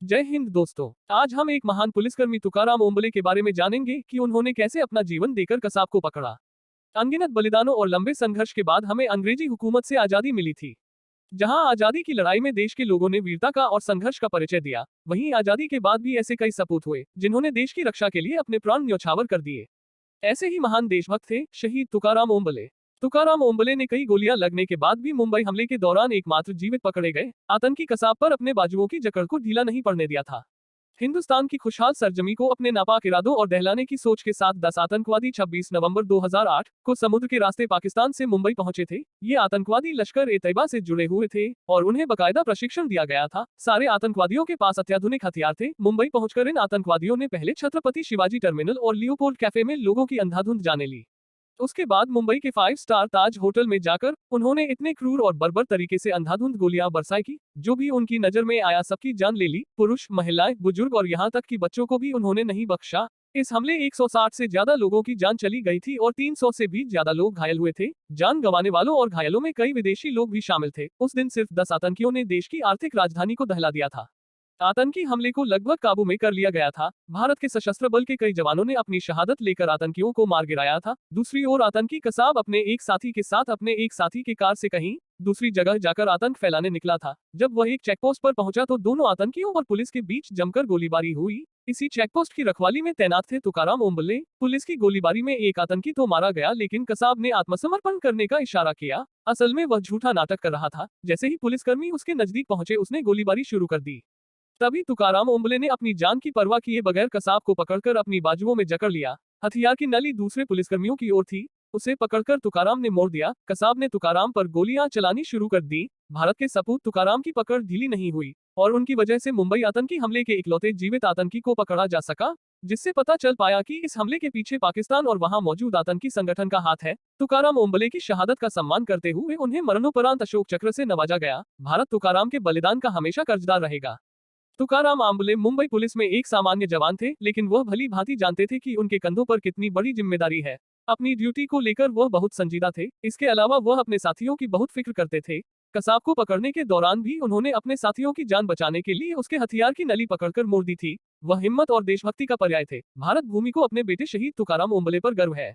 जय हिंद दोस्तों। आज हम एक महान पुलिसकर्मी तुकाराम ओंबले के बारे में जानेंगे कि उन्होंने कैसे अपना जीवन देकर कसाब को पकड़ा। अनगिनत बलिदानों और लंबे संघर्ष के बाद हमें अंग्रेजी हुकूमत से आजादी मिली थी। जहां आजादी की लड़ाई में देश के लोगों ने वीरता का और संघर्ष का परिचय दिया, वहीं आजादी के बाद भी ऐसे कई सपूत हुए जिन्होंने देश की रक्षा के लिए अपने प्राण न्यौछावर कर दिए। ऐसे ही महान देशभक्त थे शहीद तुकाराम ओंबले। तुकाराम ओंबले ने कई गोलियां लगने के बाद भी मुंबई हमले के दौरान एकमात्र जीवित पकड़े गए आतंकी कसाब पर अपने बाजुओं की जकड़ को ढीला नहीं पड़ने दिया था। हिंदुस्तान की खुशहाल सरजमी को अपने नापाक इरादों और दहलाने की सोच के साथ 10 आतंकवादी 26 नवंबर 2008 को समुद्र के रास्ते पाकिस्तान से मुंबई पहुंचे थे। ये आतंकवादी लश्कर ए तैयबा से जुड़े हुए थे और उन्हें बकायदा प्रशिक्षण दिया गया था। सारे आतंकवादियों के पास अत्याधुनिक हथियार थे। मुंबई पहुंचकर इन आतंकवादियों ने पहले छत्रपति शिवाजी टर्मिनल और लियोपोल्ड कैफे में लोगों की अंधाधुंध जाने ली। उसके बाद मुंबई के 5 स्टार ताज होटल में जाकर उन्होंने इतने क्रूर और बर्बर तरीके से अंधाधुंध गोलियां बरसाई की जो भी उनकी नजर में आया सबकी जान ले ली। पुरुष, महिलाएं, बुजुर्ग और यहाँ तक कि बच्चों को भी उन्होंने नहीं बख्शा। इस हमले 160 से ज्यादा लोगों की जान चली गई थी और 300 से भी ज्यादा लोग घायल हुए थे। जान गंवाने वालों और घायलों में कई विदेशी लोग भी शामिल थे। उस दिन सिर्फ 10 आतंकियों ने देश की आर्थिक राजधानी को दहला दिया था। आतंकी हमले को लगभग काबू में कर लिया गया था। भारत के सशस्त्र बल के कई जवानों ने अपनी शहादत लेकर आतंकियों को मार गिराया था। दूसरी ओर आतंकी कसाब अपने एक साथी के साथ अपने एक साथी के कार से कहीं दूसरी जगह जाकर आतंक फैलाने निकला था। जब वह एक चेकपोस्ट पर पहुंचा तो दोनों आतंकियों और पुलिस के बीच जमकर गोलीबारी हुई। इसी चेकपोस्ट की रखवाली में तैनात थे तुकाराम ओंबले। पुलिस की गोलीबारी में एक आतंकी तो मारा गया, लेकिन कसाब ने आत्मसमर्पण करने का इशारा किया। असल में वह झूठा नाटक कर रहा था। जैसे ही पुलिसकर्मी उसके नजदीक पहुंचे उसने गोलीबारी शुरू कर दी। तभी तुकाराम ओंबले ने अपनी जान की परवाह किए बगैर कसाब को पकड़कर अपनी बाजुओं में जकड़ लिया। हथियार की नली दूसरे पुलिसकर्मियों की ओर थी। उसे पकड़कर तुकाराम ने मोड़ दिया। कसाब ने तुकाराम पर गोलियां चलानी शुरू कर दी। भारत के सपूत तुकाराम की पकड़ ढीली नहीं हुई और उनकी वजह से मुंबई आतंकी हमले के इकलौते जीवित आतंकी को पकड़ा जा सका, जिससे पता चल पाया कि इस हमले के पीछे पाकिस्तान और वहां मौजूद आतंकी संगठन का हाथ है। तुकाराम ओंबले की शहादत का सम्मान करते हुए उन्हें मरणोपरांत अशोक चक्र से नवाजा गया। भारत तुकाराम के बलिदान का हमेशा कर्जदार रहेगा। तुकाराम ओंबले मुंबई पुलिस में एक सामान्य जवान थे, लेकिन वह भली भांति जानते थे कि उनके कंधों पर कितनी बड़ी जिम्मेदारी है। अपनी ड्यूटी को लेकर वह बहुत संजीदा थे। इसके अलावा वह अपने साथियों की बहुत फिक्र करते थे। कसाब को पकड़ने के दौरान भी उन्होंने अपने साथियों की जान बचाने के लिए उसके हथियार की नली पकड़कर मोड़ दी थी। वह हिम्मत और देशभक्ति का पर्याय थे। भारत भूमि को अपने बेटे शहीद तुकाराम ओंबले पर गर्व है।